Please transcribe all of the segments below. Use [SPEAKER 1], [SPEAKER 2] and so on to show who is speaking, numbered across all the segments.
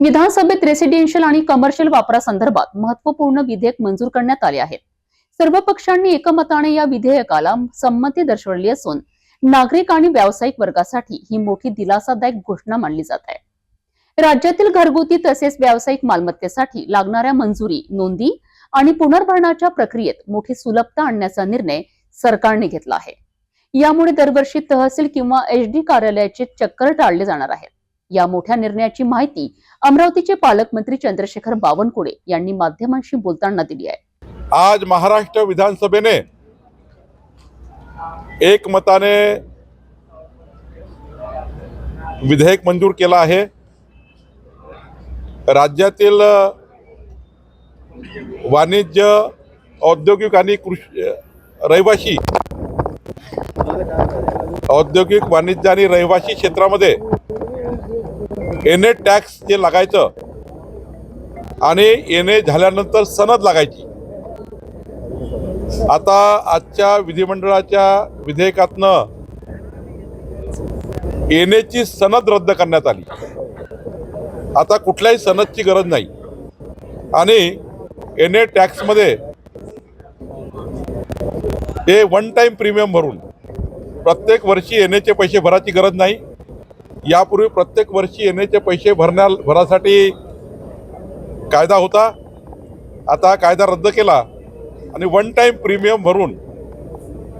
[SPEAKER 1] विधानसभेत रेसिडेन्शियल आणि कमर्शियल वापरासंदर्भात महत्त्वपूर्ण विधेयक मंजूर करण्यात आले आहेत। सर्व पक्षांनी एकमताने या विधेयकाला संमती दर्शवली असून नागरिक आणि व्यावसायिक वर्गासाठी ही मोठी दिलासादायक घोषणा मानली जात आहे। राज्यातील घरगुती तसेच व्यावसायिक मालमत्तेसाठी लागणाऱ्या मंजुरी, नोंदी आणि पुनर्भरणाच्या प्रक्रियेत मोठी सुलभता आणण्याचा निर्णय सरकारने घेतला आहे। यामुळे दरवर्षी तहसील किंवा एचडी कार्यालयाचे चक्कर टाळले जाणार आहेत। या मोठ्या निर्णयाची माहिती अमरावतीचे पालकमंत्री चंद्रशेखर बावनकुळे यांनी माध्यमांशी बोलताना दिली आहे।
[SPEAKER 2] आज महाराष्ट्र विधानसभेने एकमताने विधेयक मंजूर केला आहे। राज्यातील वाणिज्य, औद्योगिक आणि रहिवासी औद्योगिक, वाणिज्य आणि रहिवासी क्षेत्रामध्ये एनए टॅक्स जे लागायचं आणि एनए झाल्यानंतर सनद लागायची, आता आजच्या विधिमंडळाच्या विधेयकातनं एनएची सनद रद्द करण्यात आली। आता कुठल्याही सनदची गरज नाही आणि एनए टॅक्समध्ये हे वन टाइम प्रीमियम भरून प्रत्येक वर्षी एनएचे पैसे भरायची गरज नाही। यापूर्वी प्रत्येक वर्षी एनएचे पैसे भरासाठी कायदा होता, आता कायदा रद्द केला आणि वन टाइम प्रीमियम भरून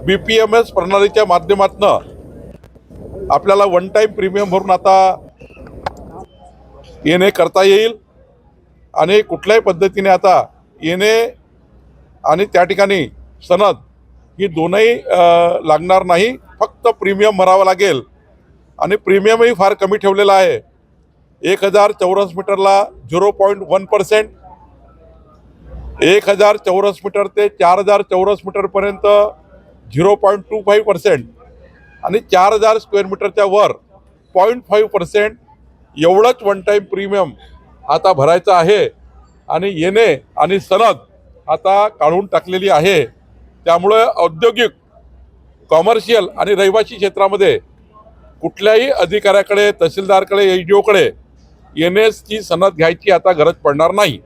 [SPEAKER 2] बीपीएमएस प्रणालीच्या माध्यमातून आपल्याला वन टाइम प्रीमियम भरून आता एनए करता येईल आणि कुठल्याही पद्धतीने आता एनए आणि त्या ठिकाणी सनद ही दोनही लागणार नाही, फक्त प्रीमियम भरावा लागेल आणि प्रीमियमही फार कमी ठेवलेला आहे। 1000 चौरस मीटरला 0.1%, 1000 चौरस मीटर ते 4000 चौरस मीटरपर्यंत 0.25% आणि 4000 स्क्वेअर मीटरच्या वर 0.5% एवढंच वन टाइम प्रीमियम आता भरायचं आहे आणि एनए आणि सनद आता काढून टाकलेली आहे। त्यामुळे औद्योगिक, कॉमर्शियल आणि रहिवासी क्षेत्रामध्ये कुठल्याही अधिकाऱ्याकडे, तहसीलदारकडे, एचडीओकडे एनएची सनद घ्यायची आता गरज पडणार नाही।